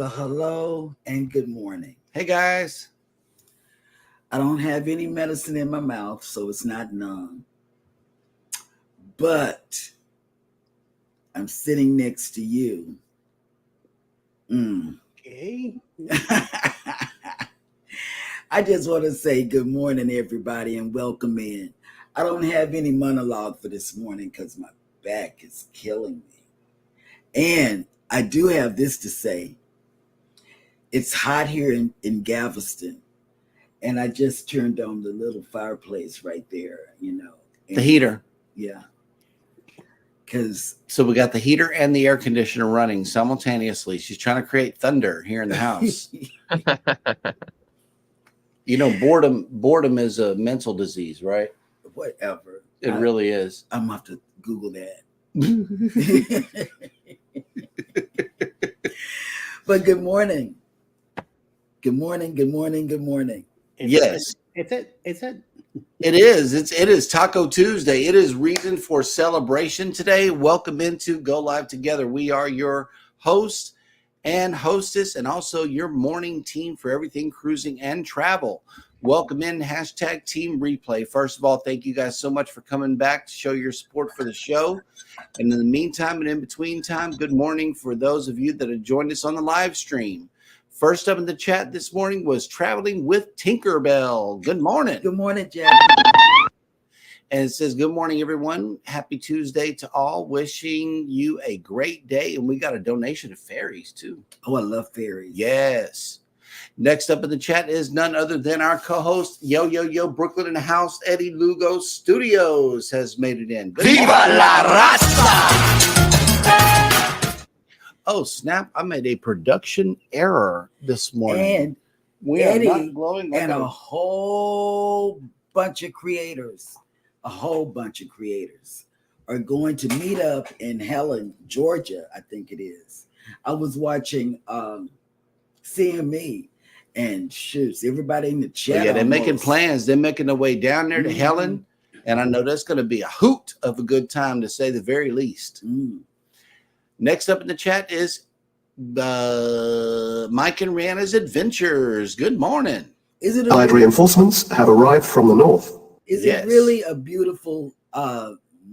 Well, hello and good morning. Hey guys. I don't have any medicine in my mouth, so it's not numb. But I'm sitting next to you. Okay. I just want to say good morning, everybody, and welcome in. I don't have any monologue for this morning because my back is killing me. And I do have this to say. It's hot here in Galveston. And I just turned on the little fireplace right there, The heater. Yeah. So we got the heater and the air conditioner running simultaneously. She's trying to create thunder here in the house. Boredom is a mental disease, right? Whatever. It really is. I'm going to have to Google that. But good morning. Good morning. Yes. It's it. It is. It is Taco Tuesday. It is reason for celebration today. Welcome into Go Live Together. We are your host and hostess and also your morning team for everything cruising and travel. Welcome in, hashtag Team Replay. First of all, thank you guys so much for coming back to show your support for the show. And in the meantime and in between time, good morning for those of you that have joined us on the live stream. First up in the chat this morning was Traveling with Tinkerbell. Good morning. Good morning, Jack. And it says, good morning, everyone. Happy Tuesday to all. Wishing you a great day. And we got a donation to fairies, too. Oh, I love fairies. Yes. Next up in the chat is none other than our co-host, Yo, Brooklyn in the house, Eddie Lugo Studios has made it in. Good Viva la raza! Oh, snap. I made a production error this morning. And we Eddie are not glowing like and a whole bunch of creators are going to meet up in Helen, Georgia, I think it is. I was watching CME and shoots, everybody in the chat. Yeah, they're making plans. They're making their way down there to Helen. And I know that's going to be a hoot of a good time, to say the very least. Next up in the chat is Mike and Rihanna's Adventures. Good morning. Allied reinforcements have arrived from the north. Is it really a beautiful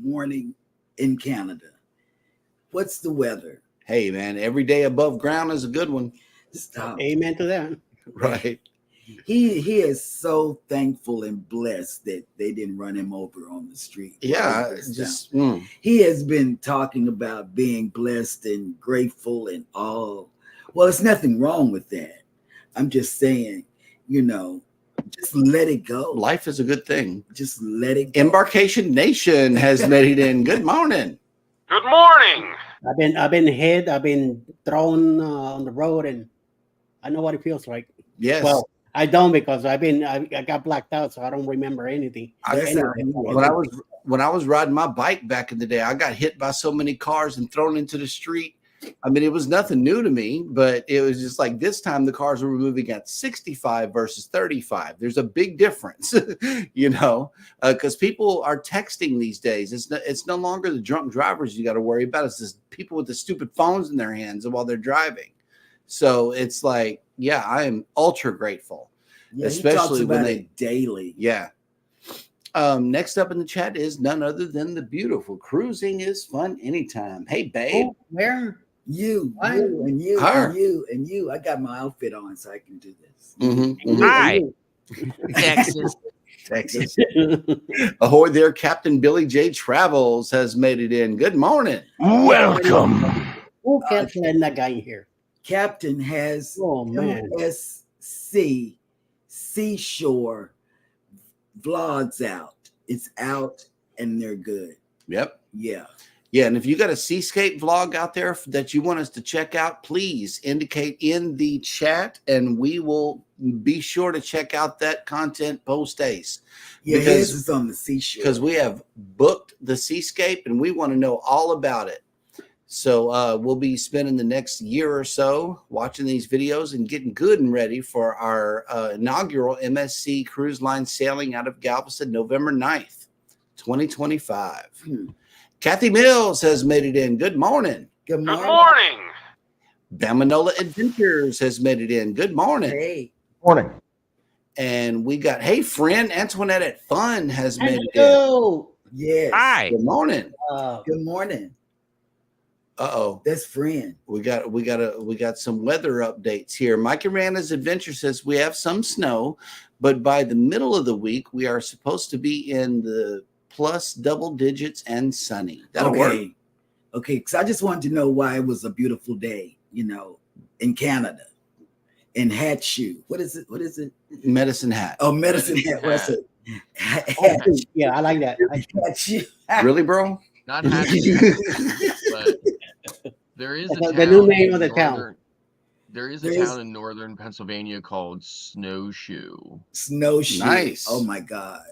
morning in Canada? What's the weather? Hey, man, every day above ground is a good one. Stop. Amen to that. Right. He is so thankful and blessed that they didn't run him over on the street. Yeah, he has been talking about being blessed and grateful and all. Well, there's nothing wrong with that. I'm just saying, just let it go. Life is a good thing. Just let it go. Embarkation Nation has made it in. Good morning. Good morning. I've been thrown on the road, and I know what it feels like. Yes. Well, I don't, because I got blacked out, so I don't remember anything. When I was riding my bike back in the day, I got hit by so many cars and thrown into the street. I mean, it was nothing new to me, but it was just like this time the cars were moving at 65 versus 35. There's a big difference, because people are texting these days. It's no longer the drunk drivers you got to worry about. It's just people with the stupid phones in their hands while they're driving. So it's like, yeah, I am ultra grateful, especially when they daily. Yeah. Next up in the chat is none other than the beautiful Cruising is Fun Anytime. Hey, babe. Oh, where? You. I got my outfit on, so I can do this. Hi. Texas. Ahoy there, Captain Billy J. Travels has made it in. Good morning. Welcome. Who can't send that guy in here? Captain has MSC Seashore vlogs out. It's out and they're good. Yep. Yeah. Yeah. And if you got a seascape vlog out there that you want us to check out, please indicate in the chat and we will be sure to check out that content post days. Yeah, his is on the seashore. Because we have booked the seascape and we want to know all about it. So we'll be spending the next year or so watching these videos and getting good and ready for our inaugural MSC Cruise Line sailing out of Galveston, November 9th, 2025. Kathy Mills has made it in. Good morning. Good morning. Good morning. Bamanola Adventures has made it in. Good morning. Hey. Morning. And we got, hey, friend, Antoinette at Fun has made it in. Hello. Yes. Hi. Good morning. Good morning. Uh-oh. That's friend. We got some weather updates here. Mike and Rana's Adventure says we have some snow, but by the middle of the week, we are supposed to be in the plus double digits and sunny. That'll work. Okay, because I just wanted to know why it was a beautiful day, in Canada. In Hat Shoe. What is it? Medicine Hat. Oh, Medicine Hat. What's it? Hat Yeah, I like that. Shoe. Really, bro? Not happy, but there is a The town new name in of the town. northern- There is a There is- town in northern Pennsylvania called Snowshoe. Snowshoe. Nice. Oh my God.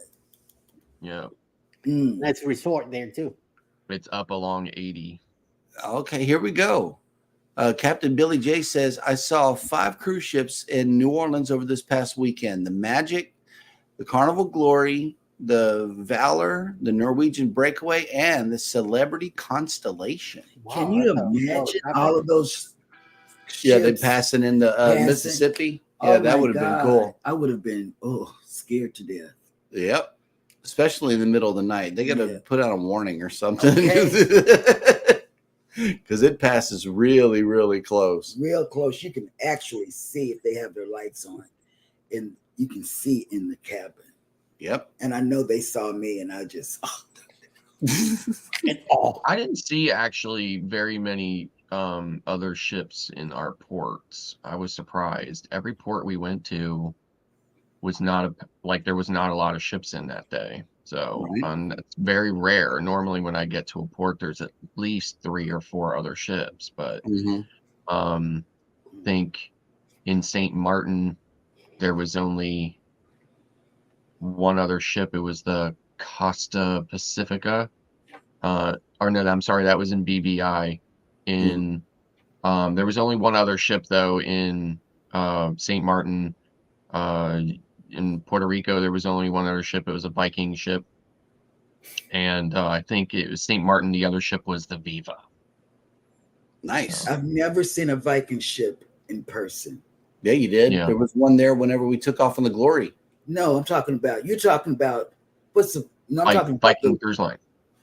Yeah, Nice resort there too. it's up along 80. Okay, here we go. Captain Billy J says, I saw 5 cruise ships in New Orleans over this past weekend. The Magic, the Carnival Glory, the Valor, the Norwegian Breakaway, and the Celebrity Constellation. Can you imagine all of those Yeah, they ships passing in the passing? Mississippi. Oh Yeah, that my would have been God. cool. I would have been scared to death. Yep. Especially in the middle of the night. They got to Yeah. put out a warning or something. Okay. Because it passes really, really close. Real close. You can actually see if they have their lights on. And you can see in the cabin. Yep. And I know they saw me and I just I didn't see actually very many other ships in our ports. I was surprised. Every port we went to was there was not a lot of ships in that day. So Right. that's very rare. Normally when I get to a port, there's at least 3 or 4 other ships. But I think in St. Martin, there was only one other ship. It was the Costa Pacifica. Or no, I'm sorry, that was in BVI. There was only one other ship though in St. Martin. In Puerto Rico, there was only one other ship. It was a Viking ship, and I think it was St. Martin. The other ship was the Viva. Nice. I've never seen a Viking ship in person. Yeah, you did. Yeah. There was one there whenever we took off on the Glory. No, you're talking about I'm talking about Viking cruise line.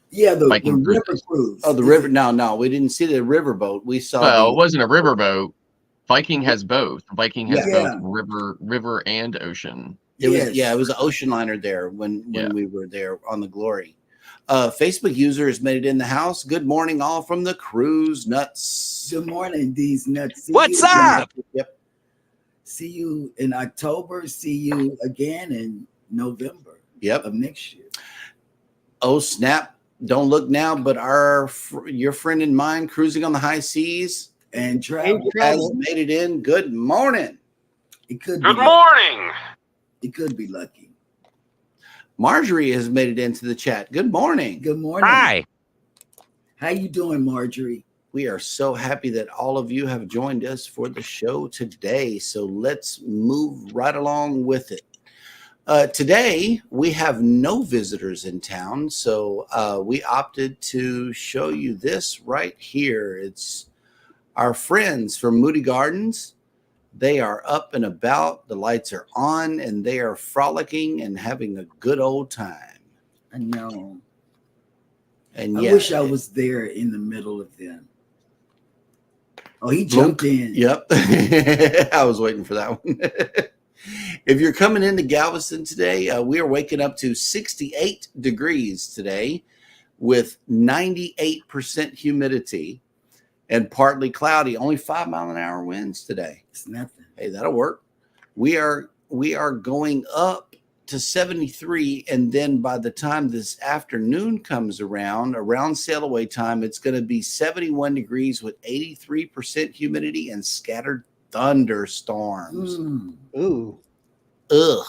the Viking river cruise. cruise. Oh, the river. No, we didn't see the riverboat. We saw. Well, it wasn't a riverboat. Viking has both. Viking has Yeah. both river and ocean. It was, Yes. yeah, it was an ocean liner there when Yeah. we were there on the Glory. Facebook user has made it in the house. Good morning, all from the cruise nuts. Good morning, these nuts. See What's you- up? Yep. See you in October. See you again in November Yep. of next year. Oh snap! Don't look now, but your friend and mine, cruising on the high seas, And travel. has made it in. Good morning. It could Good be morning. It could be lucky. Marjorie has made it into the chat. Good morning. Good morning. Hi. How you doing, Marjorie? We are so happy that all of you have joined us for the show today. So let's move right along with it. Today, we have no visitors in town. So we opted to show you this right here. It's our friends from Moody Gardens. They are up and about. The lights are on and they are frolicking and having a good old time. I know. And I yeah, wish I was there in the middle of them. Oh, he jumped in. Yep. I was waiting for that one. If you're coming into Galveston today, we are waking up to 68 degrees today with 98% humidity and partly cloudy, only 5-mile-an-hour winds today. It's nothing. Hey, that'll work. We are going up to 73, and then by the time this afternoon comes around sail away time, it's going to be 71 degrees with 83% humidity and scattered thunderstorms. Ooh. Ugh.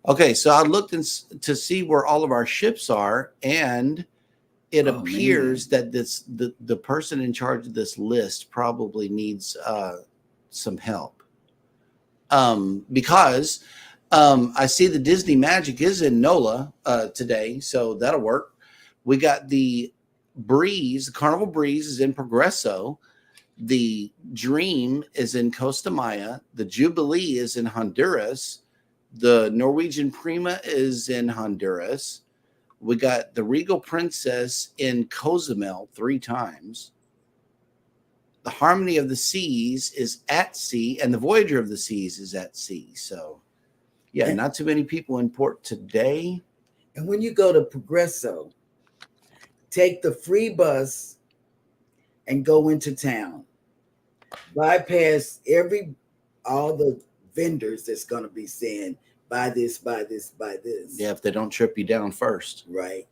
Okay, so I looked to see where all of our ships are, and it Oh, appears that the person in charge of this list probably needs some help. Because I see the Disney Magic is in NOLA today, so that'll work. We got the Breeze, the Carnival Breeze is in Progresso. The Dream is in Costa Maya. The Jubilee is in Honduras. The Norwegian Prima is in Honduras. We got the Regal Princess in Cozumel 3 times. The Harmony of the Seas is at sea, and the Voyager of the Seas is at sea. So, yeah, not too many people in port today. And when you go to Progresso, take the free bus and go into town. Bypass all the vendors that's going to be saying, buy this, buy this, buy this. Yeah, if they don't trip you down first. Right.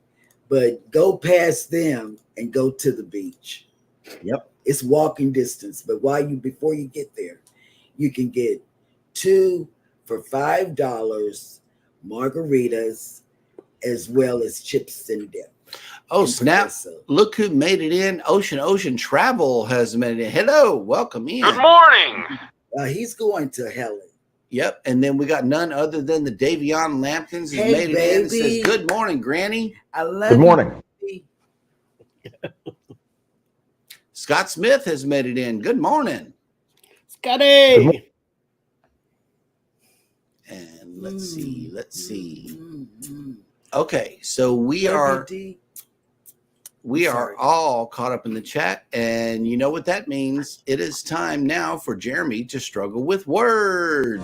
But go past them and go to the beach. Yep. It's walking distance. But before you get there, you can get 2 for $5 margaritas as well as chips and dip. Oh, snap. Progresso. Look who made it in. Ocean Travel has made it in. Hello. Welcome in. Good morning. He's going to Helen. Yep. And then we got none other than the Davion Lampkins who Hey, made it in and baby. says, good morning, Granny. I love Good morning. you. Scott Smith has made it in. Good morning. Scotty. And let's see. Mm. Okay. So we are WD. are all caught up in the chat. And you know what that means. It is time now for Jeremy to struggle with words.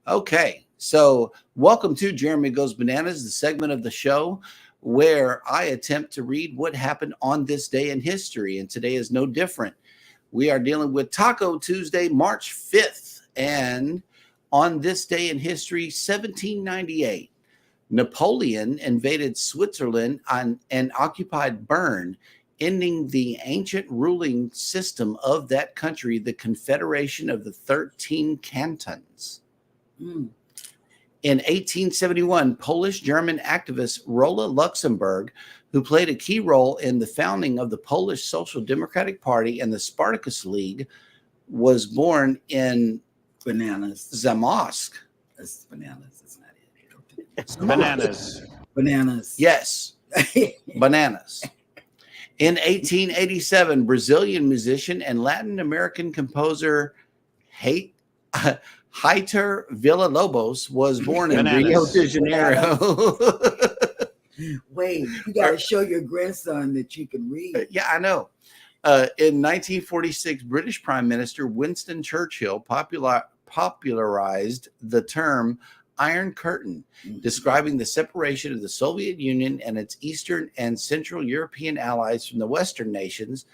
Okay, so welcome to Jeremy Goes Bananas, the segment of the show where I attempt to read what happened on this day in history, and today is no different. We are dealing with Taco Tuesday, March 5th, and on this day in history, 1798, Napoleon invaded Switzerland and occupied Bern, ending the ancient ruling system of that country, the Confederation of the 13 Cantons. Mm. In 1871, Polish-German activist Rosa Luxemburg, who played a key role in the founding of the Polish Social Democratic Party and the Spartacus League, was born in Bananas. Zamosk. That's bananas. That's not it. Bananas. Bananas. Yes, bananas. In 1887, Brazilian musician and Latin American composer Heitor Villa-Lobos was born in Bananas. Rio de Janeiro. Wait, you got to show your grandson that you can read. Yeah, I know. In 1946, British Prime Minister Winston Churchill popularized the term Iron Curtain, describing the separation of the Soviet Union and its Eastern and Central European allies from the Western nations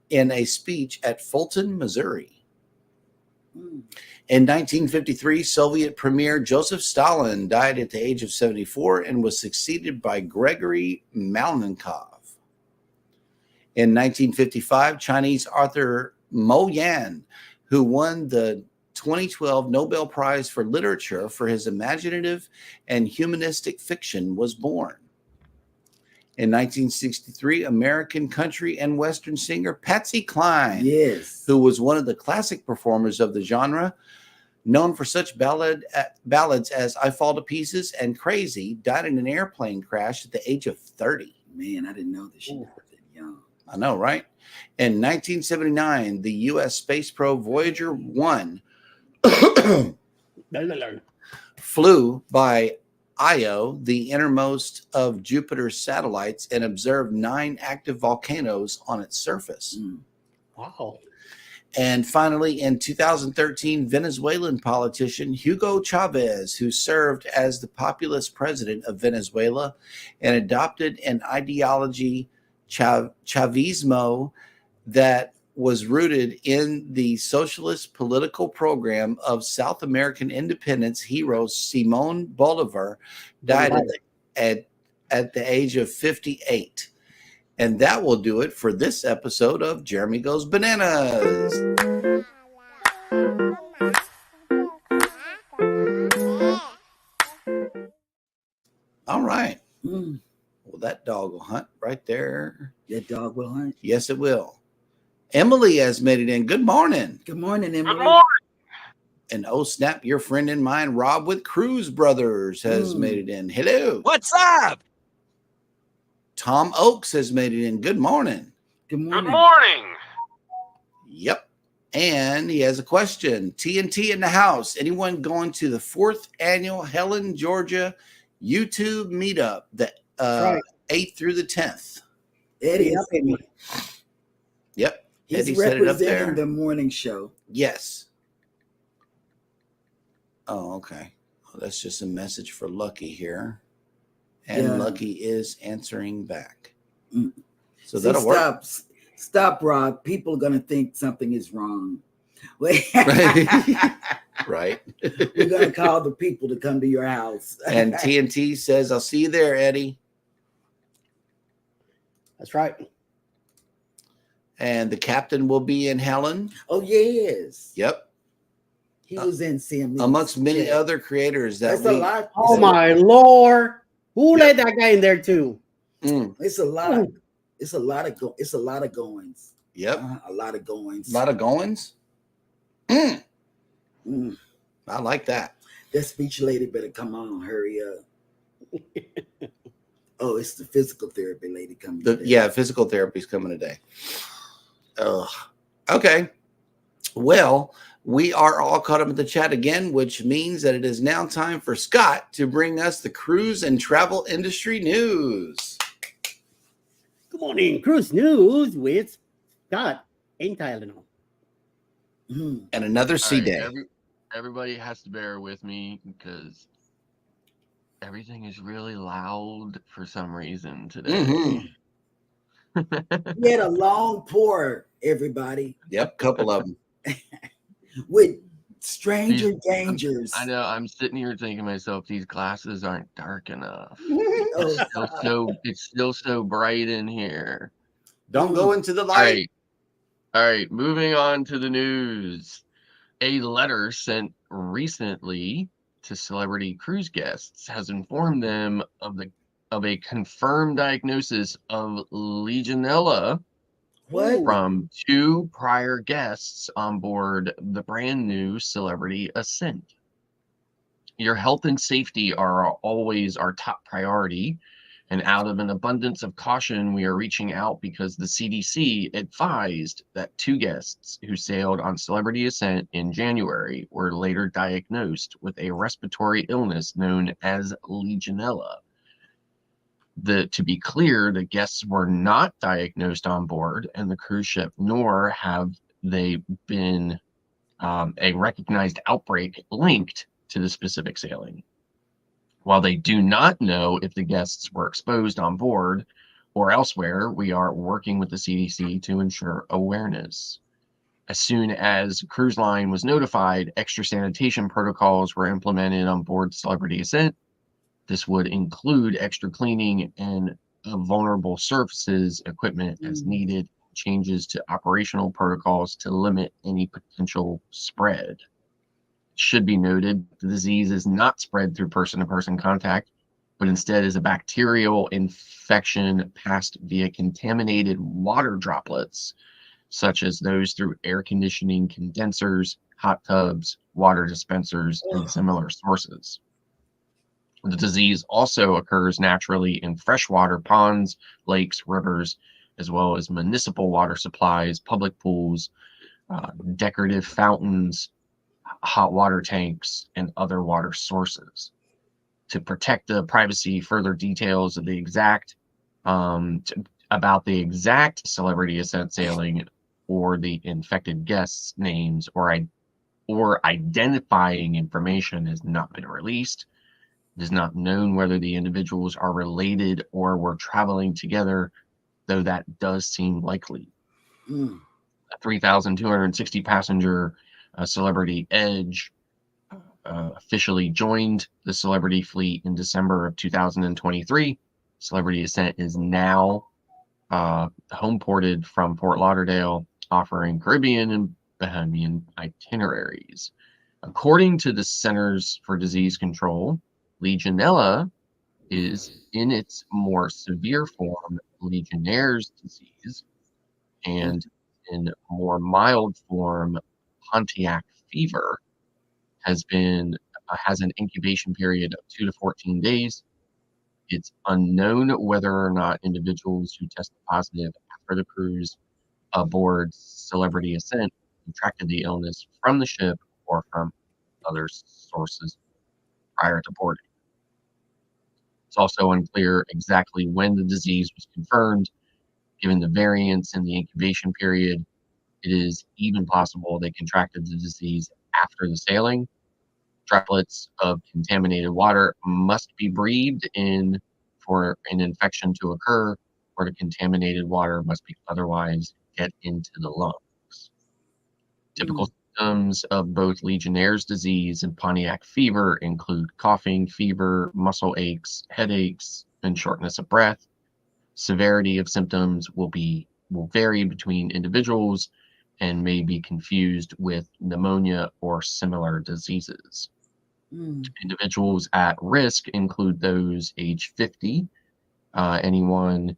in a speech at Fulton, Missouri. In 1953, Soviet Premier Joseph Stalin died at the age of 74 and was succeeded by Gregory Malnenkov. In 1955, Chinese author Mo Yan, who won the 2012 Nobel Prize for Literature for his imaginative and humanistic fiction, was born. In 1963, American country and Western singer Patsy Cline, Yes. who was one of the classic performers of the genre, known for such ballads as I Fall to Pieces and Crazy, died in an airplane crash at the age of 30. Man, I didn't know that she was that young. I know, right? In 1979, the U.S. space probe Voyager 1 flew by Io, the innermost of Jupiter's satellites, and observed 9 active volcanoes on its surface. Wow. And finally, in 2013, Venezuelan politician Hugo Chavez, who served as the populist president of Venezuela and adopted an ideology, Chavismo, that was rooted in the socialist political program of South American independence hero Simón Bolívar, died at the age of 58. And that will do it for this episode of Jeremy Goes Bananas. All right. Well, that dog will hunt right there. That dog will hunt. Yes, it will. Emily has made it in. Good morning. Good morning, Emily. Good morning. And oh snap, your friend and mine, Rob with Cruise Brothers, has made it in. Hello. What's up? Tom Oakes has made it in. Good morning. Good morning. Good morning. Yep. And he has a question. TNT in the house. Anyone going to the 4th annual Helen, Georgia YouTube meetup, the Right. 8th through the 10th? Eddie Yep, is Eddie. Yep. he's Eddie set it up there. representing the morning show. Yes. Oh, okay. Well, that's just a message for Lucky here. And Yeah. Lucky is answering back. Mm. So See, that'll work. Stop, Rob. People are going to think something is wrong. Right. Right. We're going to call the people to come to your house. And TNT says, I'll see you there, Eddie. That's right. And the captain will be in Helen. Oh, yes. Yep. He was in CME. Amongst many other creators that That's a lot. Oh my Lord! Who let that guy in there too? It's a lot. It's a lot of goings. Yep. A lot of goings. A lot of goings. I like that. That speech lady better come on, hurry up. Oh, it's the physical therapy lady coming. Yeah, physical therapy is coming today. Okay. Well, we are all caught up in the chat again, which means that it is now time for Scott to bring us the cruise and travel industry news. Good morning, cruise news with Scott in Tylenol. And another sea day. Everybody has to bear with me because everything is really loud for some reason today. We had a long pour, everybody. Yep, couple of them. With stranger dangers. I know. I'm sitting here thinking to myself, these glasses aren't dark enough. Oh, It's still so bright in here. Don't go into the light. All right. Moving on to the news. A letter sent recently to celebrity cruise guests has informed them of a confirmed diagnosis of Legionella what? from 2 prior guests on board the brand new Celebrity Ascent. Your health and safety are always our top priority, and out of an abundance of caution, we are reaching out because the CDC advised that 2 guests who sailed on Celebrity Ascent in January were later diagnosed with a respiratory illness known as Legionella. To be clear, the guests were not diagnosed on board and the cruise ship, nor have they been a recognized outbreak linked to the specific sailing. While they do not know if the guests were exposed on board or elsewhere, we are working with the CDC to ensure awareness. As soon as Cruise Line was notified, extra sanitation protocols were implemented on board Celebrity Ascent. This would include extra cleaning and vulnerable surfaces equipment as needed, changes to operational protocols to limit any potential spread. It should be noted the disease is not spread through person-to-person contact, but instead is a bacterial infection passed via contaminated water droplets, such as those through air conditioning condensers, hot tubs, water dispensers, and similar sources. The disease also occurs naturally in freshwater ponds, lakes, rivers, as well as municipal water supplies, public pools, decorative fountains, hot water tanks, and other water sources. To protect the privacy, further details of the exact about the exact Celebrity Ascent sailing or the infected guests' names or identifying information has not been released. It is not known whether the individuals are related or were traveling together, though that does seem likely. A 3,260 passenger Celebrity Edge officially joined the Celebrity fleet in December of 2023. Celebrity Ascent is now home ported from Fort Lauderdale, offering Caribbean and Bahamian itineraries. According to the Centers for Disease Control, Legionella is in its more severe form Legionnaire's disease, and in more mild form Pontiac fever. has an incubation period of 2 to 14 days. It's unknown whether or not individuals who tested positive after the cruise aboard Celebrity Ascent contracted the illness from the ship or from other sources prior to boarding. It's also unclear exactly when the disease was confirmed. Given the variance in the incubation period, it is even possible they contracted the disease after the sailing. Droplets of contaminated water must be breathed in for an infection to occur, or the contaminated water must be otherwise get into the lungs. Typical symptoms of both Legionnaire's disease and Pontiac fever include coughing, fever, muscle aches, headaches, and shortness of breath. Severity of symptoms will vary between individuals and may be confused with pneumonia or similar diseases. Individuals at risk include those age 50, anyone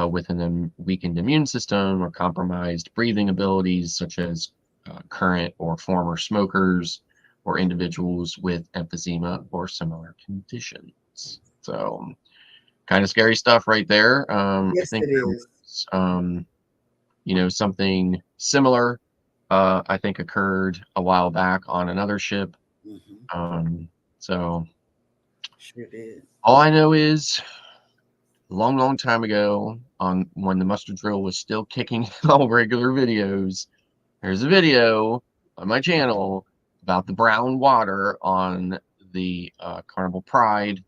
with a weakened immune system or compromised breathing abilities, such as current or former smokers, or individuals with emphysema or similar conditions. So, kind of scary stuff right there. Yes, I think it there is. was, something similar. I think occurred a while back on another ship. So Sure did. all I know is a long, long time ago, when the muster drill was still kicking all regular videos, there's a video on my channel about the brown water on the Carnival Pride,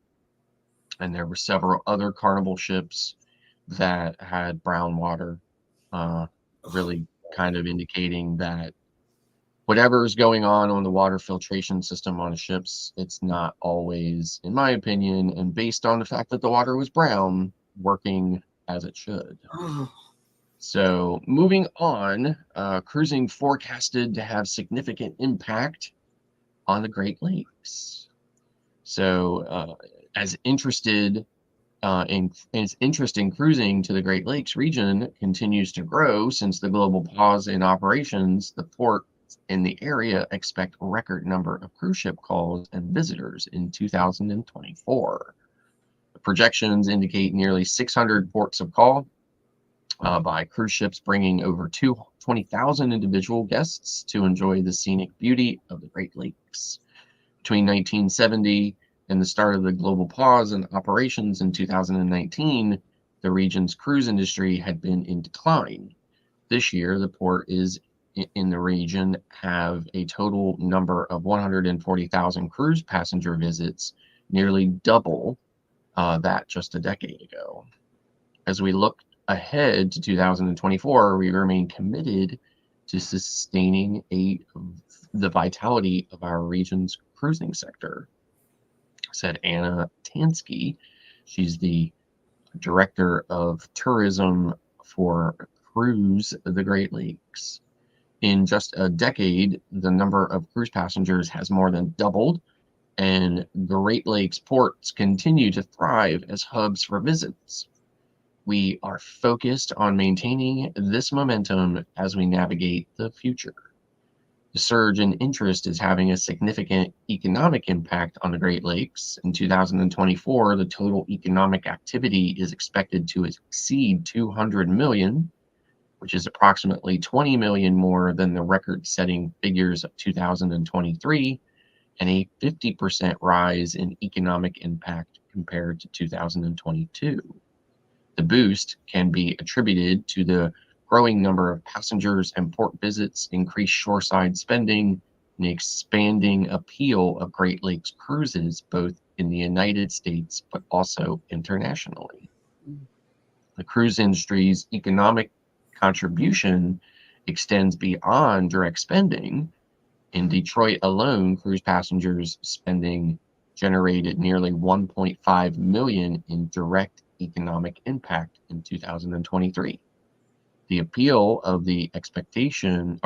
and there were several other Carnival ships that had brown water, really kind of indicating that whatever is going on the water filtration system on ships, it's not always, in my opinion, and based on the fact that the water was brown, working as it should. So moving on, cruising forecasted to have significant impact on the Great Lakes. So as interest in cruising to the Great Lakes region continues to grow since the global pause in operations, the port in the area expect record number of cruise ship calls and visitors in 2024. The projections indicate nearly 600 ports of call by cruise ships, bringing over 20,000 individual guests to enjoy the scenic beauty of the Great Lakes. Between 1970 and the start of the global pause in operations in 2019, the region's cruise industry had been in decline. This year, the port is in the region have a total number of 140,000 cruise passenger visits, nearly double that just a decade ago. As we look ahead to 2024, we remain committed to sustaining the vitality of our region's cruising sector, said Anna Tansky. She's the director of tourism for Cruise the Great Lakes. In just a decade, the number of cruise passengers has more than doubled, and Great Lakes ports continue to thrive as hubs for visits. We are focused on maintaining this momentum as we navigate the future. The surge in interest is having a significant economic impact on the Great Lakes. In 2024, the total economic activity is expected to exceed 200 million, which is approximately 20 million more than the record-setting figures of 2023, and a 50% rise in economic impact compared to 2022. The boost can be attributed to the growing number of passengers and port visits, increased shoreside spending, and the expanding appeal of Great Lakes cruises, both in the United States but also internationally. The cruise industry's economic contribution extends beyond direct spending. In Detroit alone, cruise passengers spending generated nearly 1.5 million in direct economic impact in 2023. The appeal of the expedition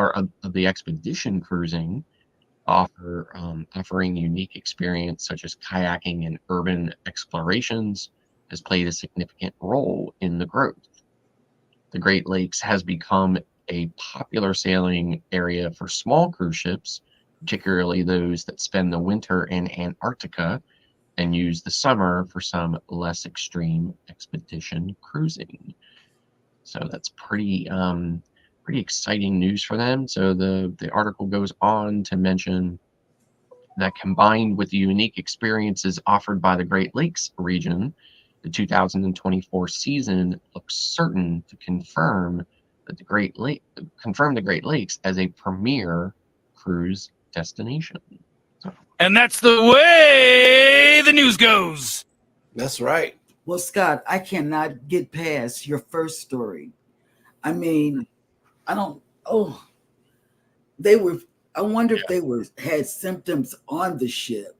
cruising, offering unique experience such as kayaking and urban explorations, has played a significant role in the growth. The Great Lakes has become a popular sailing area for small cruise ships particularly those that spend the winter in Antarctica and use the summer for some less extreme expedition cruising. So that's pretty exciting news for them. So the article goes on to mention that combined with the unique experiences offered by the Great Lakes region, the 2024 season looks certain to confirm the Great Lakes as a premier cruise destination. So, And that's the way the news goes. That's right. Well, Scott, I cannot get past your first story. I mean, I don't. Oh, they were. I wonder if they had symptoms on the ship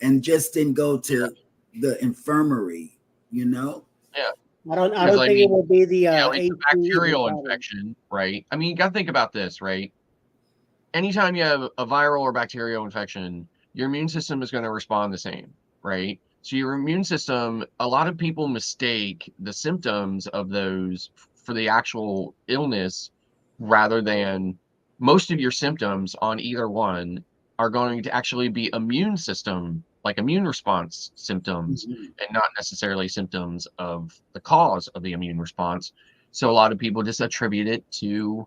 and just didn't go to the infirmary. You know. yeah. I don't Because, I think mean, it will be the you know, it's a AC bacterial problem. infection, right? I mean, you got to think about this, right? Anytime you have a viral or bacterial infection, your immune system is going to respond the same, right? So your immune system, a lot of people mistake the symptoms of those for the actual illness, rather than most of your symptoms on either one are going to actually be immune system, like immune response symptoms, and not necessarily symptoms of the cause of the immune response. So a lot of people just attribute it to,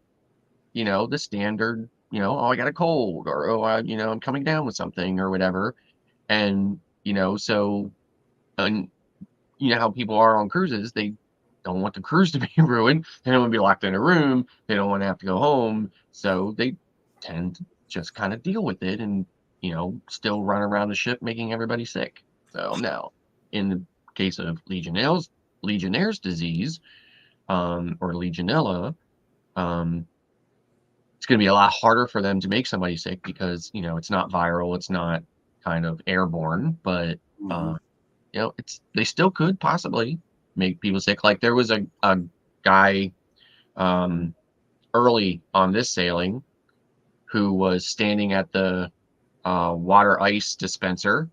you know, the standard, you know, oh, I got a cold, or oh, I'm coming down with something or whatever. And, so, and you know how people are on cruises, they don't want the cruise to be ruined. They don't want to be locked in a room. They don't want to have to go home. So they tend to just kind of deal with it and, still run around the ship making everybody sick. So now, in the case of Legionnaire's disease, or Legionella, it's going to be a lot harder for them to make somebody sick because, it's not viral, it's not kind of airborne, but, they still could possibly make people sick. Like there was a guy early on this sailing who was standing at the water ice dispenser,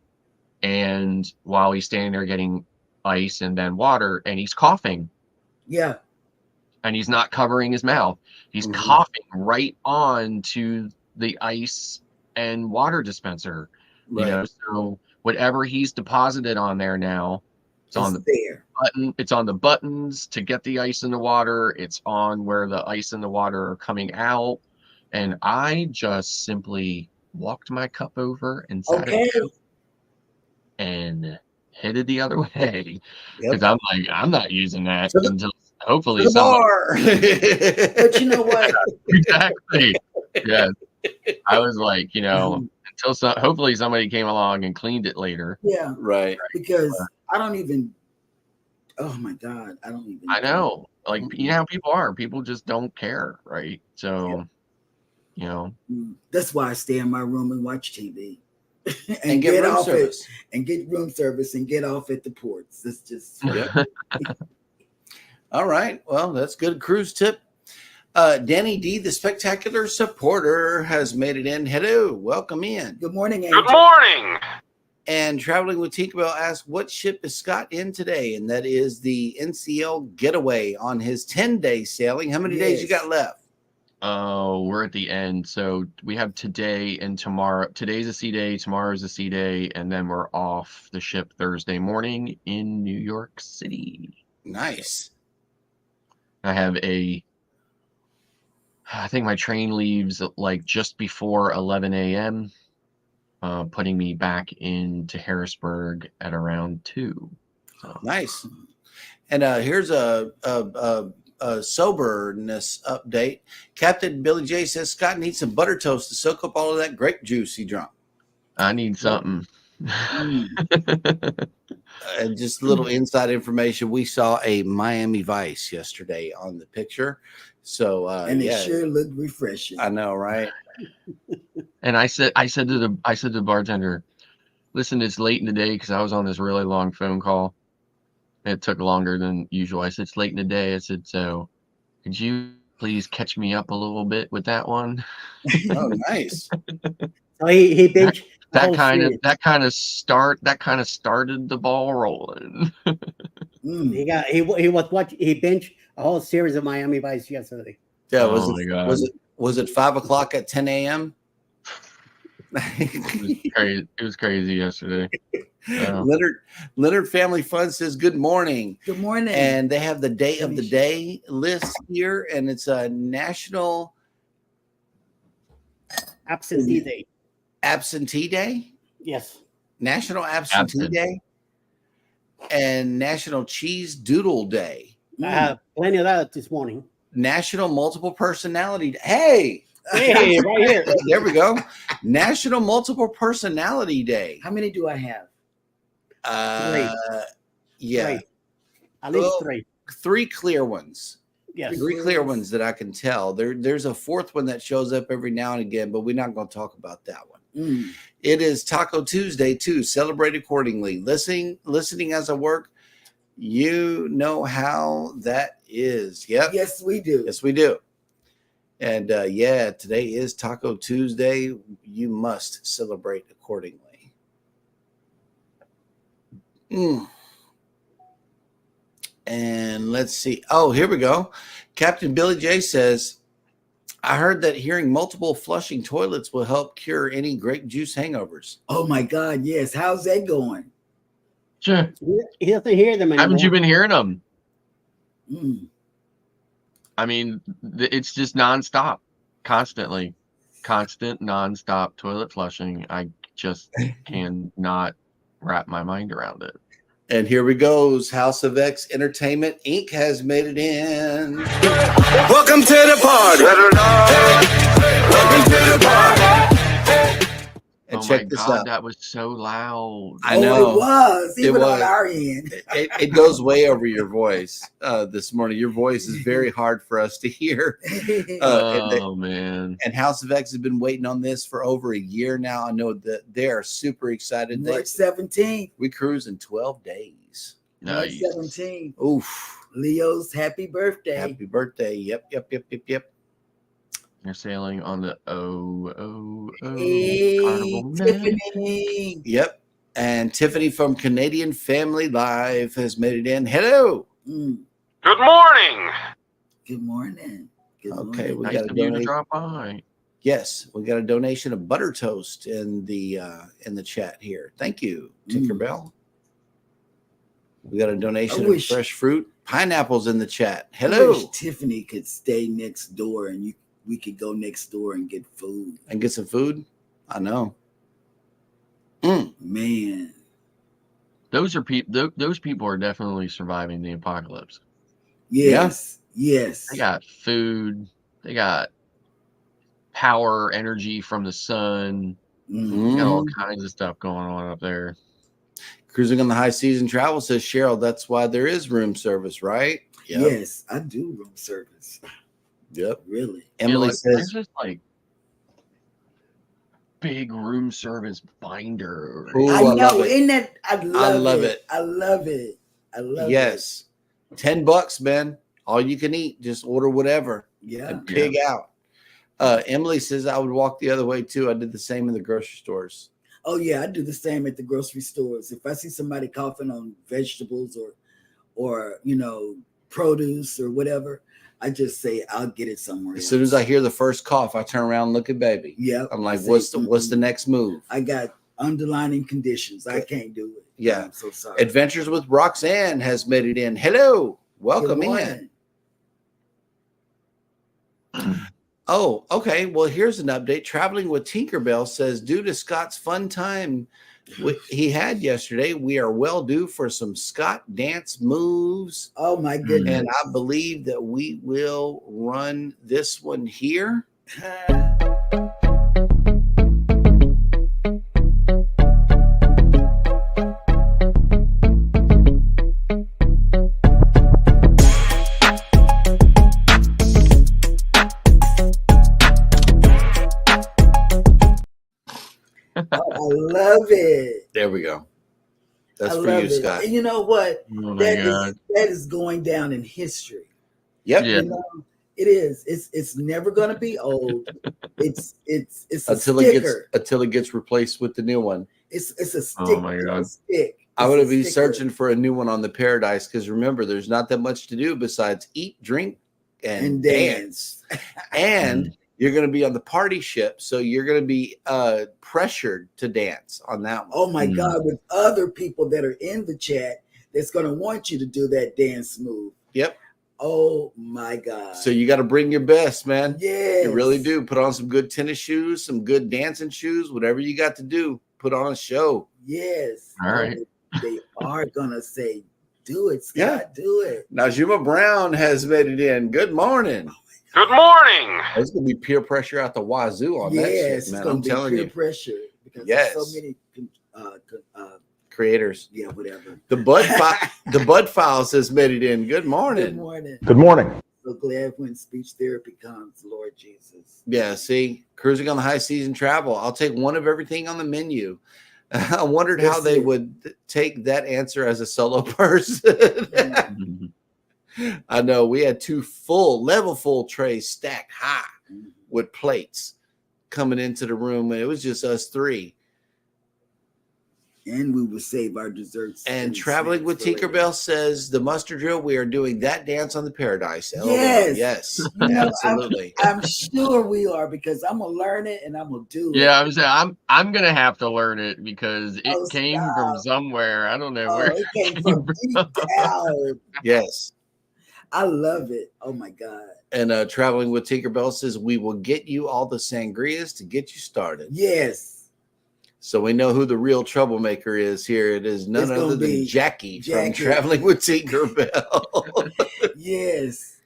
and while he's standing there getting ice and then water, and he's coughing. Yeah. And he's not covering his mouth. He's coughing right on to the ice and water dispenser. Right. So whatever he's deposited on there now, it's on the there. button. It's on the buttons to get the ice in the water. It's on where the ice and the water are coming out. And I just simply walked my cup over and sat it down and headed the other way. Because I'm like, I'm not using that until hopefully somebody. But you know what? Exactly. Yeah. I was like, until hopefully somebody came along and cleaned it later. Yeah. Right. Because I don't even. Oh my God, I don't even. I know. Like, you know how people are. People just don't care, right? So, That's why I stay in my room and watch TV. and get room service. And get room service and get off at the ports. That's just. All right. Well, that's good cruise tip. Danny D, the spectacular supporter, has made it in. Hello. Welcome in. Good morning, Angel. Good morning. And Traveling with Tinkerbell asks, what ship is Scott in today? And that is the NCL Getaway on his 10-day sailing. How many days you got left? Oh, we're at the end. So we have today and tomorrow. Today's a sea day. Tomorrow's a sea day. And then we're off the ship Thursday morning in New York City. Nice. I have I think my train leaves like just before 11 a.m., putting me back into Harrisburg at around 2. So. Nice. And here's a soberness update. Captain Billy J says Scott needs some butter toast to soak up all of that grape juice he drank. I need something. And just a little inside information. We saw a Miami Vice yesterday on the picture. So and it sure looked refreshing. I know, right? And I said to the bartender, listen, it's late in the day because I was on this really long phone call. It took longer than usual. I said, it's late in the day. I said, so could you please catch me up a little bit with that one? Oh, nice. So he binged that kind of started the ball rolling. He binged a whole series of Miami Vice yesterday. Yeah, my God. Was it 5 o'clock at 10 a.m.? It was crazy yesterday. Yeah. Leonard Family Fun says good morning. Good morning. And they have the day of the day list here, and it's a national Absentee day. absentee day, Yes. National Absentee Day, and National Cheese Doodle Day. I have plenty of that this morning. National Multiple Personality. Hey, right here. There we go. National Multiple Personality Day. How many do I have? Yeah, Three. At least three. 3 clear ones. Yes. 3 clear ones that I can tell. There's a 4th one that shows up every now and again, but we're not going to talk about that one. It is Taco Tuesday too. Celebrate accordingly. Listening as I work. You know how that is. Yep. Yes, we do. Yes, we do. And today is Taco Tuesday. You must celebrate accordingly. And let's see. Oh, here we go. Captain Billy J says, I heard that hearing multiple flushing toilets will help cure any grape juice hangovers. Oh my God, yes. How's that going? Sure. He doesn't hear them anymore. Haven't you been hearing them? I mean, it's just nonstop, constant, nonstop toilet flushing. I just cannot wrap my mind around it. And here we go. House of X Entertainment Inc. has made it in. Welcome to the party. Welcome to the party. And check this out. That was so loud. I know. It was. Even on our end. It goes way over your voice this morning. Your voice is very hard for us to hear. Man. And House of X has been waiting on this for over a year now. I know that they are super excited. March 17th. We cruise in 12 days. March 17th. Oof. Leo's happy birthday. Happy birthday. Yep. You're sailing on the Hey, Carnival Tiffany. Yep. And Tiffany from Canadian Family Live has made it in. Hello. Good morning. Good morning. Okay, we nice got a of you to donation. drop by. Yes, we got a donation of butter toast in the chat here. Thank you, Tinkerbell. We got a donation of fresh fruit. Pineapples in the chat. Hello. I wish Tiffany could stay next door and we could go next door and get food. And get some food? I know. Man. Those people are definitely surviving the apocalypse. Yes. Yes. They got food. They got power, energy from the sun. They got all kinds of stuff going on up there. Cruising on the High Season Travel says, Cheryl, that's why there is room service, right? Yep. Yes, I do room service. Yep. Really. Emily says, there's just like big room service binder. Ooh, I know. Isn't that? I love it. I love it. Yes. $10, man. All you can eat. Just order whatever. Yeah. And pig out. Emily says, I would walk the other way too. I did the same in the grocery stores. Oh yeah, I do the same at the grocery stores. If I see somebody coughing on vegetables or produce or whatever, I just say I'll get it somewhere else. As soon as I hear the first cough, I turn around and look at baby. Yeah. I'm like, what's the next move? I got underlying conditions. I can't do it. Yeah. I'm so sorry. Adventures with Roxanne has made it in. Hello. Welcome in. Oh, okay. Well, here's an update. Traveling with Tinkerbell says, due to Scott's fun time he had yesterday, we are well due for some Scott dance moves. Oh, my goodness. And I believe that we will run this one here. I love it. There we go. That's for you, Scott. And you know what? Oh that is going down in history. Yep. Yeah. It is. It's never going to be old. It's until it gets replaced with the new one. It's a stick. Oh my God. I would be searching for a new one on the Paradise because remember, there's not that much to do besides eat, drink, and dance. And You're going to be on the party ship, so you're going to be pressured to dance on that one. Oh my God, with other people that are in the chat that's going to want you to do that dance move. Yep. Oh my God. So you got to bring your best, man. Yes. You really do. Put on some good tennis shoes, some good dancing shoes, whatever you got to do. Put on a show. Yes. All right. They are going to say, do it, Scott, do it. Najuma Brown has made it in. Good morning. Good morning. There's going to be peer pressure out the wazoo on that shit, man. I'm telling you. Pressure because there's so many creators. Yeah, whatever. The Bud Files has made it in. Good morning. Good morning. Good morning. So glad when speech therapy comes, Lord Jesus. Yeah, see, cruising on the high season travel. I'll take one of everything on the menu. I wondered how they would take that answer as a solo person. I know we had 2 full trays stacked high with plates coming into the room, and it was just us 3. And we will save our desserts. And Traveling with Tinkerbell says the muster drill. We are doing that dance on the Paradise. Yes, yes, absolutely. I'm sure we are because I'm gonna learn it and I'm gonna do it. Yeah, I'm gonna have to learn it because it came from somewhere. I don't know where it came from deep down. Yes, I love it. Oh my God. And Traveling with Tinkerbell says we will get you all the sangrias to get you started. Yes. So we know who the real troublemaker is here. It is none other than Jackie from Traveling with Tinkerbell. Yes.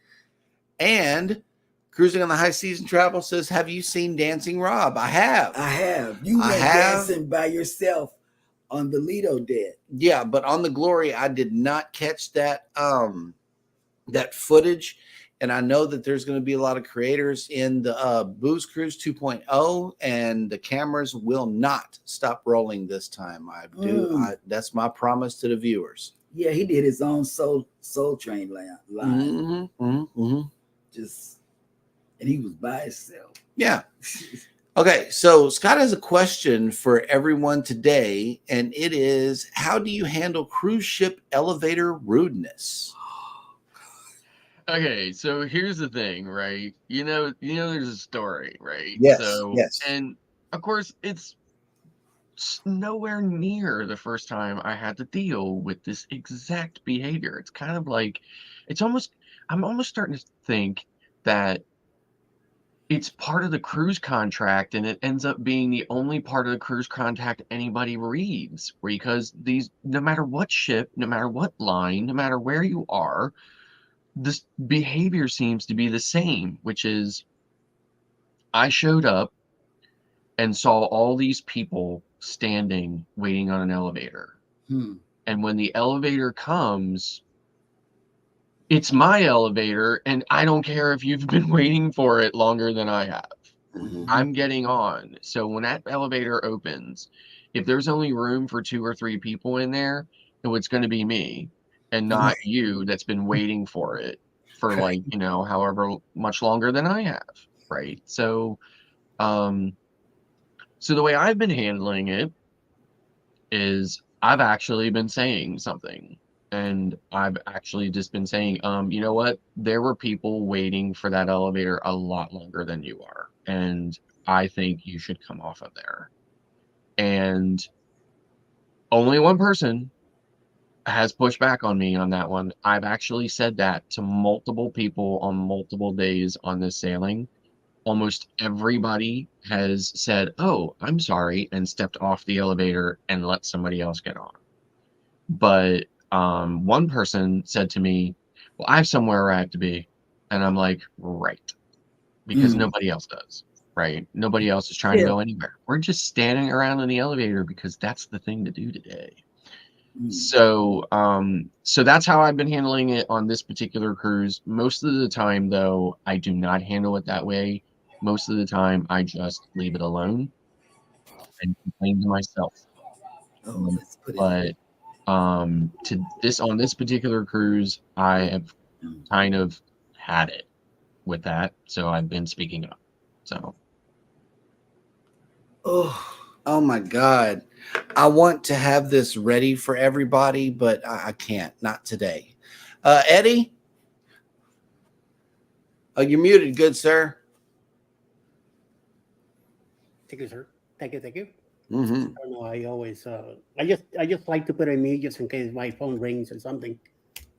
And Cruising on the High Season Travel says, have you seen Dancing Rob? I have. You went dancing by yourself on the Lido deck. Yeah, but on the Glory, I did not catch that that footage. And I know that there's going to be a lot of creators in the Booze Cruise 2.0, and the cameras will not stop rolling this time. That's my promise to the viewers. Yeah, he did his own Soul Train line. And he was by himself. Yeah. Okay, so Scott has a question for everyone today, and it is, how do you handle cruise ship elevator rudeness? Okay, so here's the thing, right? You know, there's a story, right? Yes. Yes. And of course, it's nowhere near the first time I had to deal with this exact behavior. It's kind of like, I'm almost starting to think that it's part of the cruise contract, and it ends up being the only part of the cruise contract anybody reads, because no matter what ship, no matter what line, no matter where you are, this behavior seems to be the same, which is I showed up and saw all these people standing waiting on an elevator. And when the elevator comes, it's my elevator, and I don't care if you've been waiting for it longer than I have. I'm getting on. So when that elevator opens, if there's only room for 2 or 3 people in there, it's going to be me. And not you that's been waiting for it for however much longer than I have, right? So the way I've been handling it is I've actually been saying something, and I've actually just been saying, you know what? There were people waiting for that elevator a lot longer than you are, and I think you should come off of there. And only one person has pushed back on me on that one. I've actually said that to multiple people on multiple days on this sailing. Almost everybody has said, "Oh, I'm sorry," and stepped off the elevator and let somebody else get on. But one person said to me, "Well, I have somewhere I have to be," and I'm like, "Right," because nobody else does. Right? Nobody else is trying to go anywhere. We're just standing around in the elevator because that's the thing to do today. So that's how I've been handling it on this particular cruise. Most of the time, though, I do not handle it that way. Most of the time, I just leave it alone and complain to myself. But on this particular cruise, I have kind of had it with that, so I've been speaking up. So, oh my God. I want to have this ready for everybody, but I can't. Not today. Eddie? Oh, you're muted, good sir. Thank you, sir. Thank you. Thank you. Mm-hmm. I don't know. I always, I just like to put it in mute just in case my phone rings or something,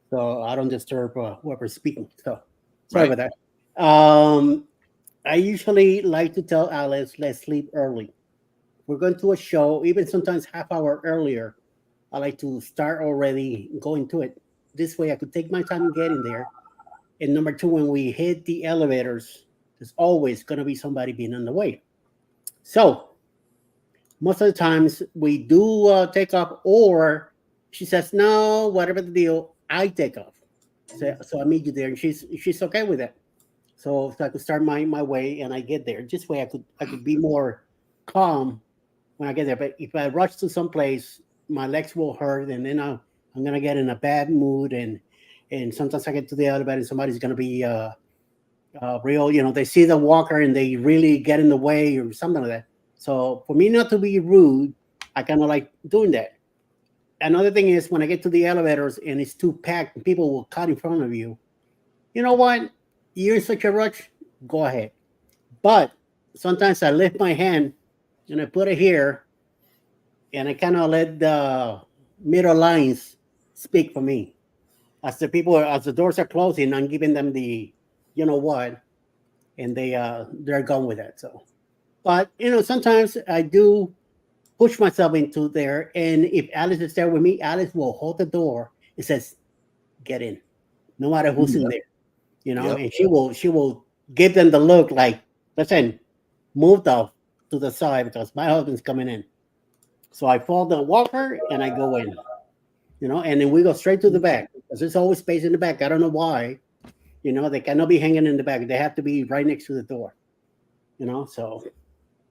so I don't disturb whoever's speaking. So sorry Right. about that. I usually like to tell Alice, let's sleep early. We're going to a show, even sometimes half hour earlier. I like to start already going to it. This way, I could take my time getting there. And number two, when we hit the elevators, there's always going to be somebody being on the way. So most of the times we do take off, or she says, no, whatever the deal, I take off. So I meet you there, and she's okay with it. So I could start my way, and I get there. This way, I could be more calm when I get there. But if I rush to some place, my legs will hurt, and then I'm gonna get in a bad mood, and sometimes I get to the elevator, and somebody's gonna be real. They see the walker and they really get in the way or something like that. So for me not to be rude, I kind of like doing that. Another thing is when I get to the elevators and it's too packed and people will cut in front of you. You know what? You're in such a rush. Go ahead. But sometimes I lift my hand and I put it here and I kind of let the middle lines speak for me. As the doors are closing, I'm giving them the, you know what, and they're gone with it. So, but sometimes I do push myself into there, and if Alice is there with me, Alice will hold the door and says, "Get in," no matter who's in Yep. there. Yep. And she will give them the look like, "Listen, move off to the side because my husband's coming in." So I follow the walker and I go in. And then we go straight to the back because there's always space in the back. I don't know why. They cannot be hanging in the back. They have to be right next to the door. So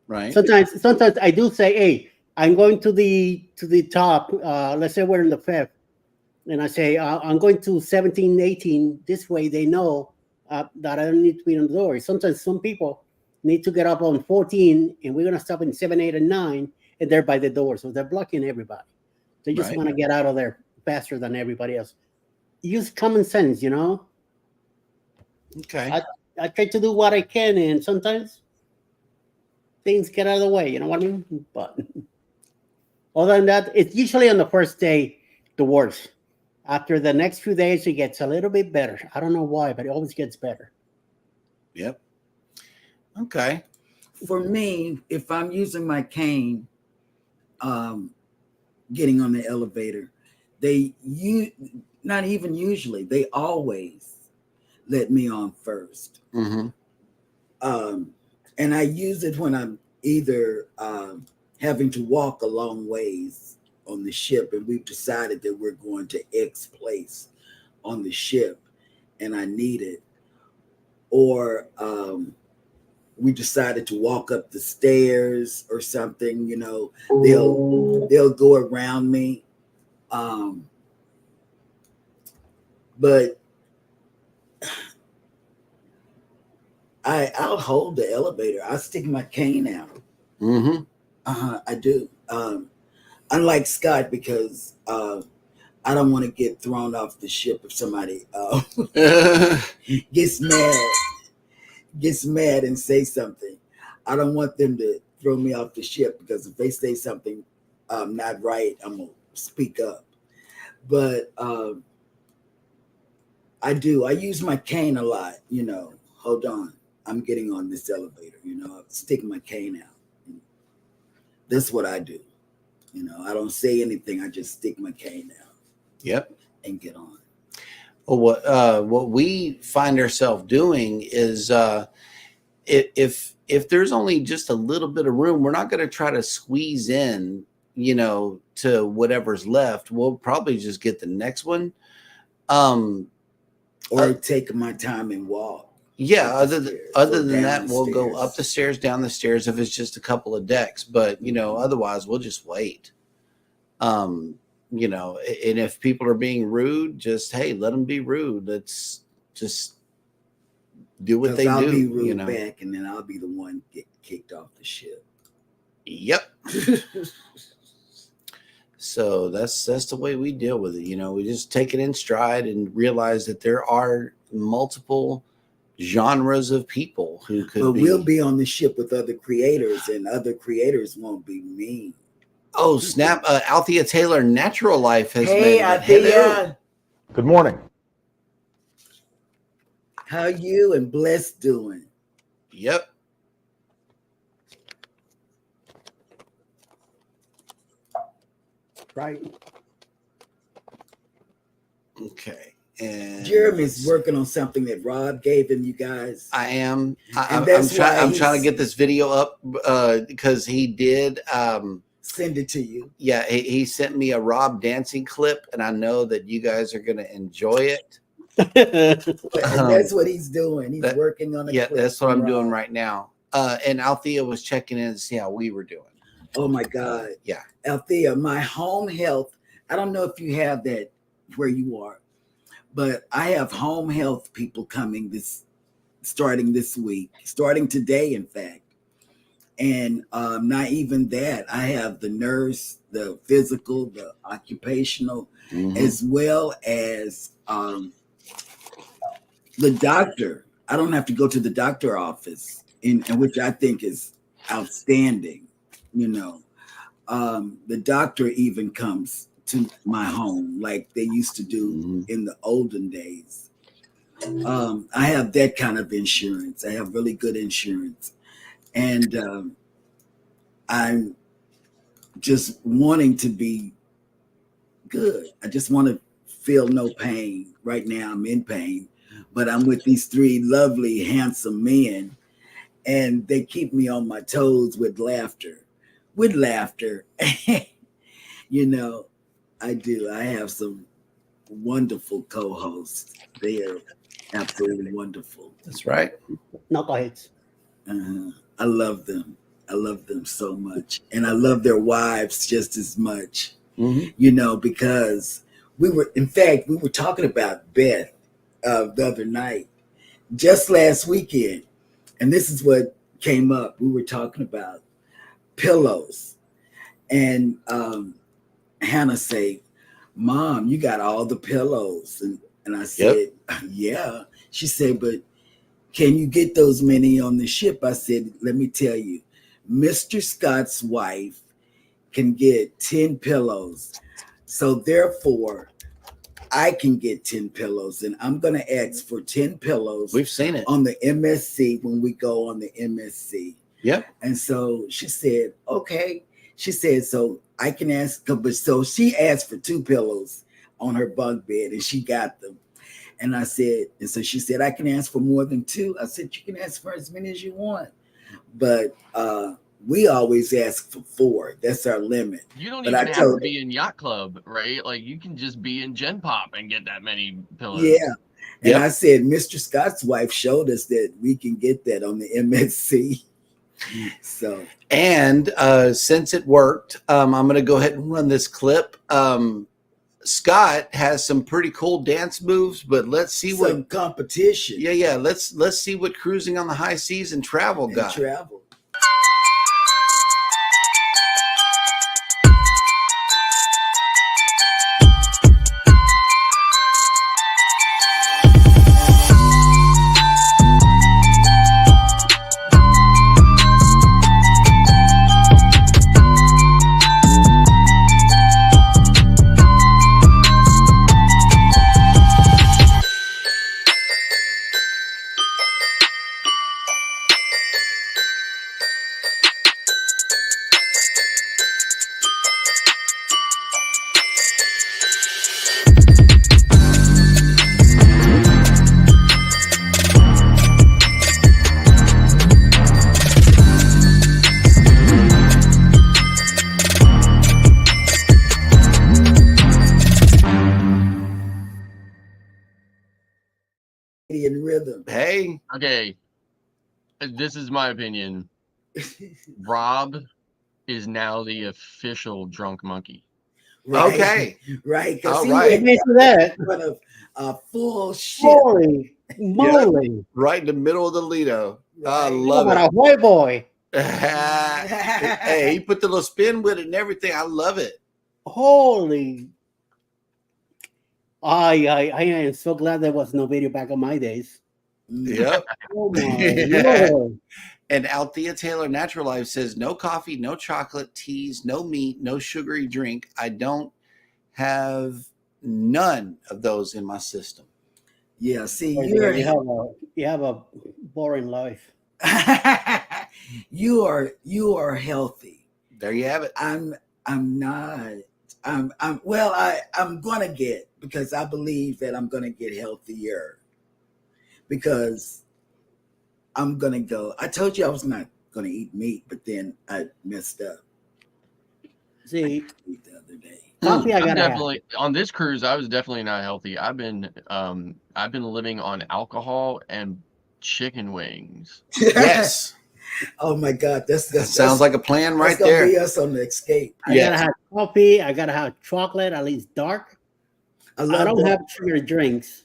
Right. sometimes I do say, "Hey, I'm going to the top. Let's say we're in the fifth, and I say I'm going to 17, 18. This way, they know that I don't need to be on the door. Sometimes some people need to get up on 14, and we're gonna stop in 7, 8, and 9, and they're by the door, so they're blocking everybody. They just Right. want to get out of there faster than everybody else. Use common sense. Okay. I try to do what I can, and sometimes things get out of the way. You know what I mean? But other than that, it's usually on the first day the worst. After the next few days, it gets a little bit better. I don't know why, but it always gets better. Yep. Okay. For me, if I'm using my cane, getting on the elevator, not even usually, they always let me on first. Mm-hmm. And I use it when I'm either having to walk a long ways on the ship, and we've decided that we're going to X place on the ship, and I need it, or we decided to walk up the stairs or something. They'll go around me, but I'll hold the elevator. I stick my cane out. Mm-hmm. I do. Unlike Scott, because I don't want to get thrown off the ship if somebody gets mad and say something. I don't want them to throw me off the ship, because if they say something not right, I'm gonna speak up. But I do. I use my cane a lot. Hold on, I'm getting on this elevator. Stick my cane out. That's what I do. I don't say anything. I just stick my cane out. Yep. And get on. Well, what we find ourselves doing is if there's only just a little bit of room, we're not going to try to squeeze in, to whatever's left. We'll probably just get the next one. Or take my time and walk. Yeah, other than that, we'll go stairs. up the stairs, down the stairs if it's just a couple of decks. But otherwise, we'll just wait. And if people are being rude, just let them be rude. Let's just do what they I'll do. Be rude back, and then I'll be the one get kicked off the ship. Yep. So that's the way we deal with it. We just take it in stride and realize that there are multiple genres of people who could But be. we'll be on the ship with other creators, and other creators won't be mean. Oh, snap. Althea Taylor, Natural Life has Hey, made it. Althea. Hello. Good morning. How you and Bless doing? Yep. Right. Okay. And Jeremy's working on something that Rob gave him, you guys. I am. And that's why I'm trying to get this video up because he did. Send it to you. Yeah, he sent me a Rob dancing clip, and I know that you guys are going to enjoy it. And that's what he's doing. He's working on it. Yeah, that's what I'm doing right now. And Althea was checking in to see how we were doing. Oh my God. Yeah. Althea, my home health. I don't know if you have that where you are, but I have home health people coming starting this week, starting today, in fact. And not even that. I have the nurse, the physical, the occupational, as well as the doctor. I don't have to go to the doctor office, in which I think is outstanding. You know, the doctor even comes to my home like they used to do in the olden days. I have that kind of insurance. I have really good insurance. And I'm just wanting to be good. I just want to feel no pain. Right now I'm in pain, but I'm with these three lovely, handsome men, and they keep me on my toes with laughter. You know, I do. I have some wonderful co-hosts. They are absolutely wonderful. That's right. Knuckleheads. I love them. I love them so much. And I love their wives just as much, you know, because we were talking about Beth the other night, just last weekend. And this is what came up. We were talking about pillows. And Hannah said, Mom, you got all the pillows. And I said, yeah. She said, but can you get those many on the ship? I said, let me tell you, Mr. Scott's wife can get 10 pillows. So therefore, I can get 10 pillows. And I'm going to ask for 10 pillows. We've seen it on the MSC when we go on the MSC. Yep. And so she said, okay. She said, so I can ask. But so she asked for 2 pillows on her bunk bed, and she got them. And I said, and so she said, I can ask for more than 2. I said, you can ask for as many as you want. But we always ask for 4. That's our limit. You don't even have to be in Yacht Club, right? Like you can just be in Gen Pop and get that many pillows. Yeah. And I said, Mr. Scott's wife showed us that we can get that on the MSC. So, and since it worked, I'm going to go ahead and run this clip. Scott has some pretty cool dance moves, but let's see what competition. Yeah. Let's see what cruising on the high seas and travel got. Travel. Rhythm. Hey. Okay. This is my opinion. Rob is now the official drunk monkey. Right. Okay. Right. All he right. went that. In front of a full shit. Holy moly. Yeah, right in the middle of the Lido. Right. I love it. A white boy. Hey, he put the little spin with it and everything. I love it. Holy. I am so glad there was no video back in my days. Yep. Oh my Lord. And Althea Taylor Natural Life says no coffee, no chocolate, teas, no meat, no sugary drink. I don't have none of those in my system. Yeah, see, Boy, you're you have a boring life. you are healthy. There you have it. I'm not. I'm gonna get, because I believe that I'm gonna get healthier, because I'm gonna go. I told you I was not gonna eat meat, but then I messed up. See, Meat the other day. coffee I I'm gotta have. definitely on this cruise. I was definitely not healthy. I've been living on alcohol and chicken wings. Yes. Oh my God, That sounds like a plan right that's gonna there. be us on the escape. I gotta have coffee. I gotta have chocolate, at least dark. I I don't that. have sugar drinks.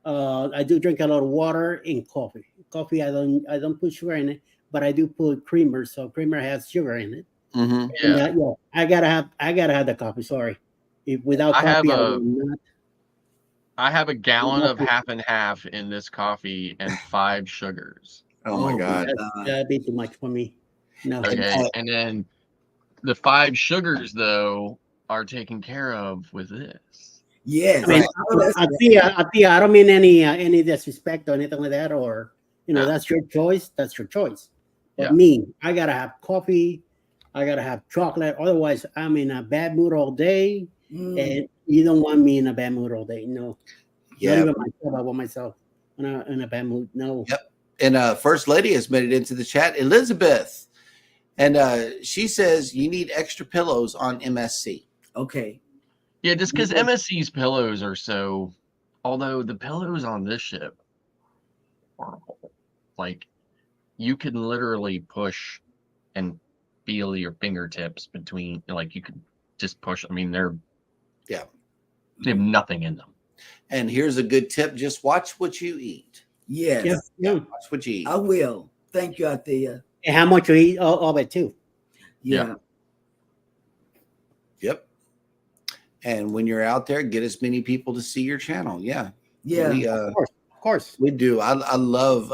I do drink a lot of water and coffee. Coffee, I don't put sugar in it, but I do put creamer. So creamer has sugar in it. Mm-hmm. Yeah. And, I gotta have the coffee. Sorry, if without I have coffee, I a- will not. I have a gallon of half and half in this coffee and 5 sugars. Oh my God. That'd be too much for me. No. Okay, and then the 5 sugars though are taken care of with this. Yes. I mean, Right. Atia, I don't mean any disrespect or anything like that, or Yeah. that's your choice. That's your choice. But Yeah. me, I gotta have coffee. I gotta have chocolate. Otherwise, I'm in a bad mood all day, and you don't want me in a bad mood all day. No. Yeah. Not even myself. I want myself in a bad mood. No. Yep. And First Lady has made it into the chat, Elizabeth, and she says you need extra pillows on MSC. Okay. Yeah, just because MSC's pillows are so. Although the pillows on this ship, horrible. Like, you can literally push and feel your fingertips between. Like, you could just push. I mean, they have nothing in them. And here's a good tip: just watch what you eat. Yes. Yeah. Watch what you eat. I will. Thank you, Althea. And how much you eat of it too? Yeah. Yep. And when you're out there, get as many people to see your channel. Yeah. Yeah. Of course. We do. I love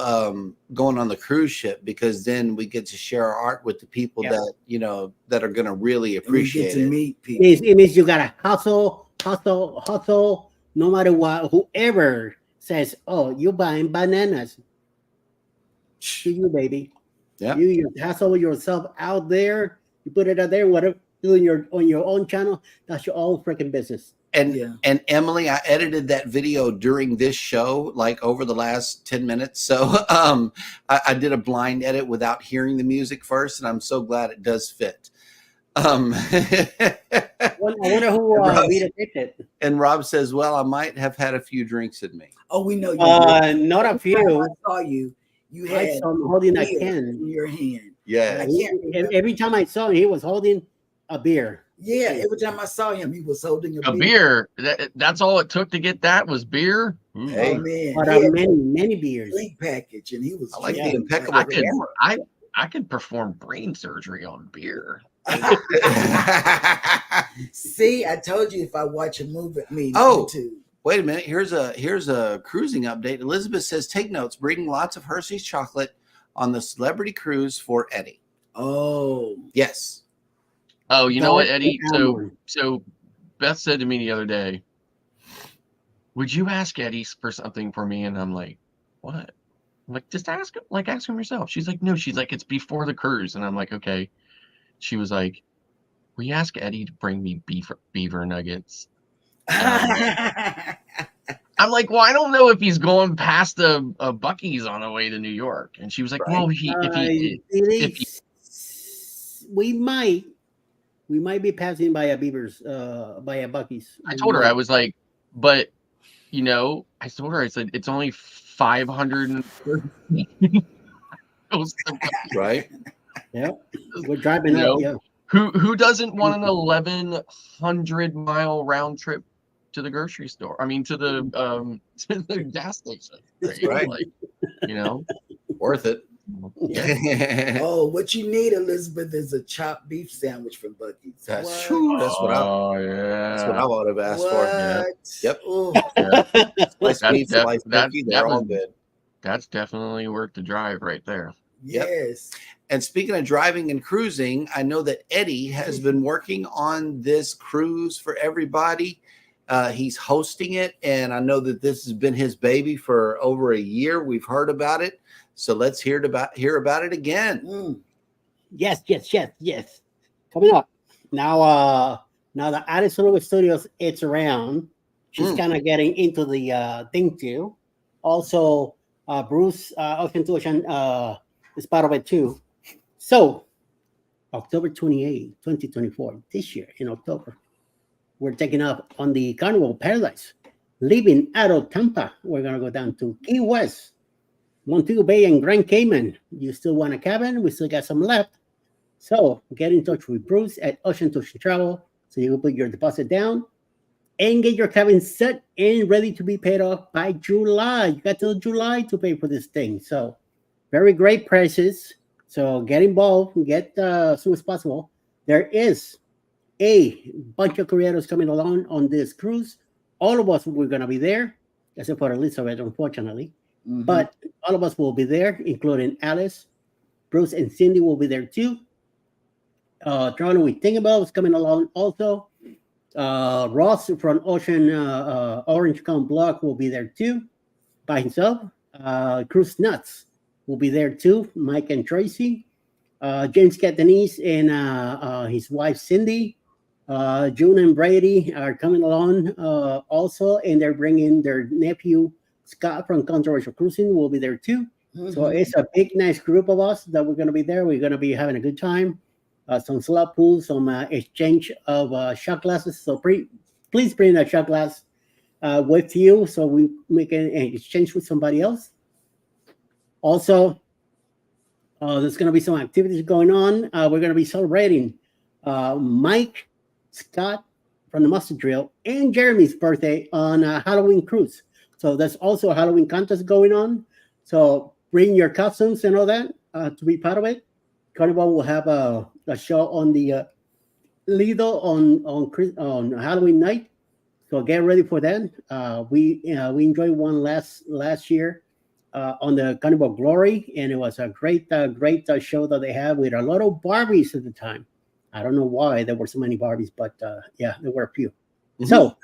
going on the cruise ship, because then we get to share our art with the people that that are going to really And we appreciate get to it. meet people. It means you gotta hustle, no matter what. Whoever says, "Oh, you're buying bananas," to you, baby. Yeah. You hustle yourself out there. You put it out there. Whatever do on your own channel. That's your own freaking business. And Emily, I edited that video during this show, like over the last 10 minutes. So I did a blind edit without hearing the music first, and I'm so glad it does fit. I wonder who videotaped it. And Rob says, well, I might have had a few drinks in me. Oh, we know you. Not a few. I saw you. You I had saw him holding a beer can. in your hand. Yeah. I can't remember. Every time I saw him, he was holding a beer. Yeah, every time I saw him, he was holding A beer. That's all it took to get that was beer. Hey. Oh man, But he had many beers. drink package, and he was. I like the drinking. impeccable I could perform brain surgery on beer. See, I told you if I watch a movie, YouTube. Wait a minute. Here's a cruising update. Elizabeth says, take notes. Bring lots of Hershey's chocolate on the celebrity cruise for Eddie. Oh, Yes. Oh, you know what, Eddie? Almond. So Beth said to me the other day, would you ask Eddie for something for me? And I'm like, what? I'm like, just ask him. Like, ask him yourself. She's like, no. She's like, it's before the cruise. And I'm like, okay. She was like, will you ask Eddie to bring me beaver nuggets? I'm like, well, I don't know if he's going past a Buc-ee's on the way to New York. And she was like, well, we might be passing by a Beaver's, by a Buc-ee's. I told her, I was like, but I told her, I said, it's only 500. Right. Yeah, we're driving up. Yeah. Who doesn't want an 1,100-mile round trip to the grocery store? I mean, to the gas station. Right. Like, Worth it. yeah. Oh, what you need, Elizabeth, is a chopped beef sandwich from Buc-ee's. That's what I would have asked for. Yeah. Yep. Oh. Sliced beef, sliced turkey, they're all good. that's definitely worth the drive right there. Yep. Yes. And speaking of driving and cruising, I know that Eddie has been working on this cruise for everybody. He's hosting it, and I know that this has been his baby for over a year. We've heard about it, so let's hear about it again. Mm. Yes. Coming up now. Now that Alice Lugo Studios it's around, she's kind of getting into the thing too. Also, Bruce Ocean to Ocean is part of it too. So, October 28, 2024, this year in October, we're taking up on the Carnival Paradise, leaving out of Tampa. We're gonna go down to Key West, Montego Bay, and Grand Cayman. You still want a cabin? We still got some left. So get in touch with Bruce at Ocean to Ocean Travel so you can put your deposit down and get your cabin set and ready to be paid off by July. You got till July to pay for this thing. So very great prices. So get involved, get as soon as possible. There is a bunch of creators coming along on this cruise. All of us we're gonna be there, except for Elizabeth, unfortunately. Mm-hmm. But all of us will be there, including Alice, Bruce, and Cindy will be there too. Toronto with Thingamble is coming along also. Ross from Ocean Orange Count Block will be there too by himself. Cruise Nuts will be there too, Mike and Tracy. James Catanese and his wife Cindy. June and Brady are coming along also, and they're bringing their nephew Scott from Controversial Cruising will be there too. Mm-hmm. So it's a big, nice group of us that we're going to be there. We're going to be having a good time. Some slot pools, some exchange of shot glasses. So please bring a shot glass with you so we can exchange with somebody else. Also, there's going to be some activities going on. We're going to be celebrating Mike, Scott from the Mustard Drill, and Jeremy's birthday on a Halloween cruise. So there's also a Halloween contest going on. So bring your costumes and all that to be part of it. Carnival will have a show on the Lido on Halloween night. So get ready for that. We enjoyed one last year on the Carnival Glory, and it was a great show that they had with a lot of Barbies at the time. I don't know why there were so many Barbies, but yeah, there were a few. Mm-hmm. So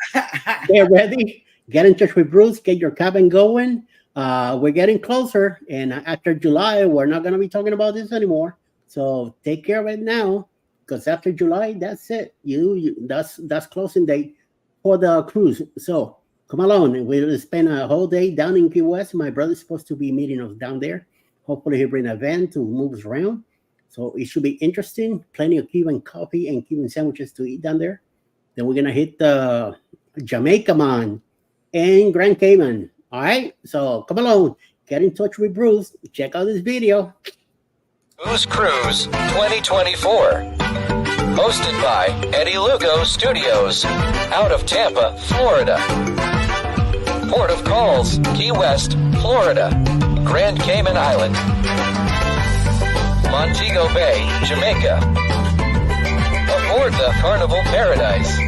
get ready, get in touch with Bruce, get your cabin going. We're getting closer, and after July, we're not going to be talking about this anymore. So take care of it now, because after July, that's it. That's closing date for the cruise. So come along, and we'll spend a whole day down in Key West. My brother's supposed to be meeting us down there. Hopefully, he'll bring a van to move us around. So it should be interesting. Plenty of Cuban coffee and Cuban sandwiches to eat down there. Then we're gonna hit the Jamaica Man and Grand Cayman. All right. So come along, get in touch with Bruce. Check out this video. Who's Cruise 2024, hosted by Eddie Lugo Studios, out of Tampa, Florida. Port of calls, Key West, Florida. Grand Cayman Island. Montego Bay, Jamaica. Aboard the Carnival Paradise.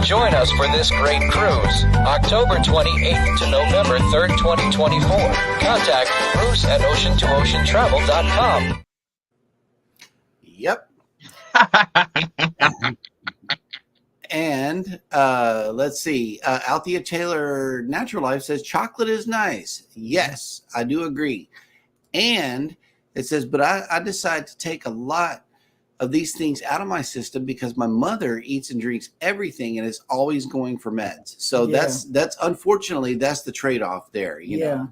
Join us for this great cruise, October 28th to November 3rd, 2024. Contact Bruce at ocean2oceantravel.com. Yep. And let's see. Althea Taylor Natural Life says chocolate is nice. Yes, I do agree. And it says, but I decided to take a lot of these things out of my system because my mother eats and drinks everything and is always going for meds. So that's unfortunately that's the trade-off there. You know,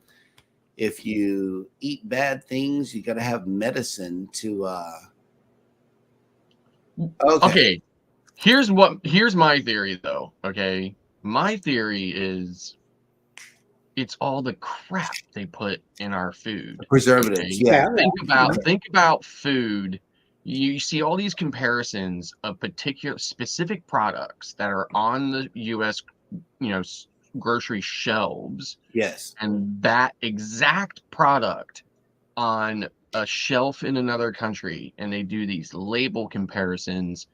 if you eat bad things, you got to have medicine to. Okay. Here's my theory though. Okay, my theory is it's all the crap they put in our food. Preservatives. Okay? Yeah. Think about food. You see all these comparisons of specific products that are on the U.S., grocery shelves, Yes. and that exact product on a shelf in another country, and they do these label comparisons,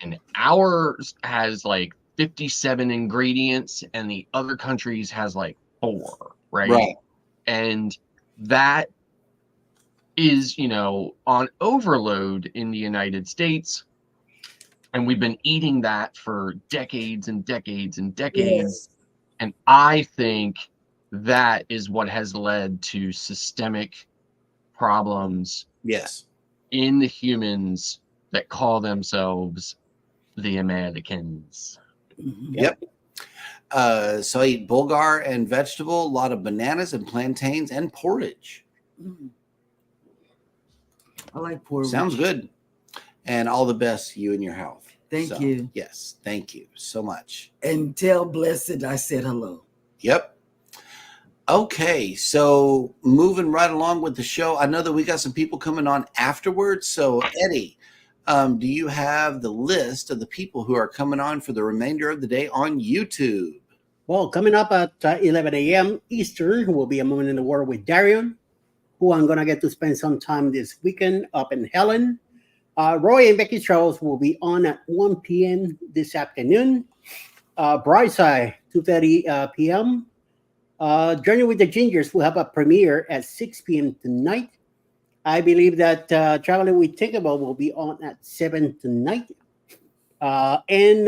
and ours has like 57 ingredients and the other countries has like 4, right? Right. And that is, on overload in the United States, and we've been eating that for decades and decades and decades. Yes. And I think that is what has led to systemic problems Yes. in the humans that call themselves the Americans. Yep. So I eat bulgur and vegetable, a lot of bananas and plantains and porridge. I like porridge. Sounds good. And all the best to you and your health. Thank you. Yes, thank you so much. And tell Blessed I said hello. Yep. Okay, so moving right along with the show, I know that we got some people coming on afterwards. So Eddie, do you have the list of the people who are coming on for the remainder of the day on YouTube? Well, coming up at 11 a.m. Eastern will be A Moment in the World with Darion, who I'm going to get to spend some time this weekend up in Helen. Roy and Becky Charles will be on at 1 p.m. this afternoon. Brightside, 2:30 p.m. Journey with the Gingers will have a premiere at 6 p.m. tonight. I believe that Traveling with Tinkerbell will be on at 7 tonight. And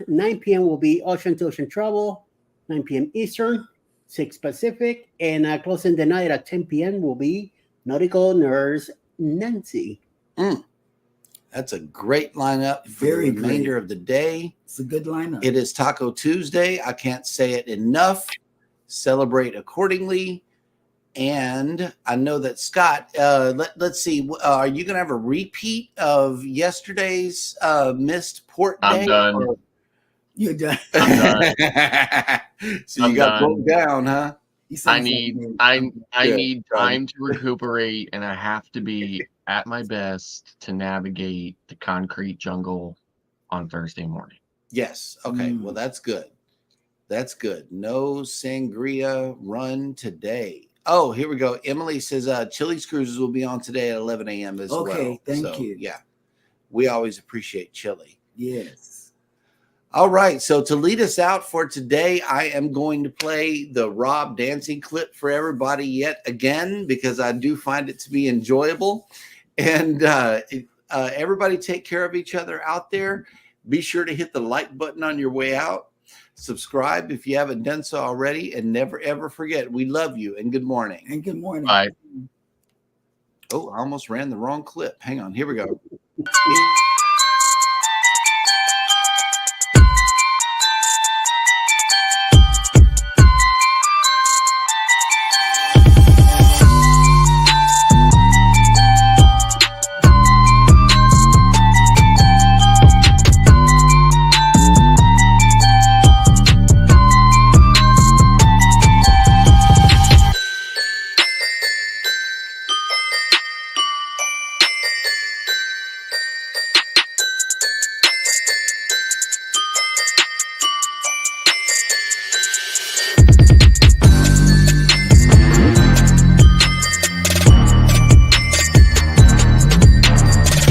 9 p.m. will be Ocean to Ocean Travel, 9 p.m. Eastern, 6 Pacific. And closing the night at 10 p.m. will be Nautical Nurse Nancy. That's a great lineup for Very the remainder of the day. It's a good lineup. It is Taco Tuesday. I can't say it enough. Celebrate accordingly. And I know that Scott, let's see, are you going to have a repeat of yesterday's missed port day? I'm done. Or- You're done. I'm done. So you got broke down, huh? I need time to recuperate, and I have to be at my best to navigate the concrete jungle on Thursday morning. Yes. Okay. Well, that's good. That's good. No sangria run today. Oh, here we go. Emily says Chili's Cruises will be on today at 11 a.m. as well. Okay, thank you. Yeah. We always appreciate chili. Yes. All right. So to lead us out for today, I am going to play the Rob dancing clip for everybody yet again, because I do find it to be enjoyable. And everybody take care of each other out there. Be sure to hit the like button on your way out. Subscribe if you haven't done so already. And never, ever forget, we love you and good morning. And good morning. Bye. Oh, I almost ran the wrong clip. Hang on. Here we go.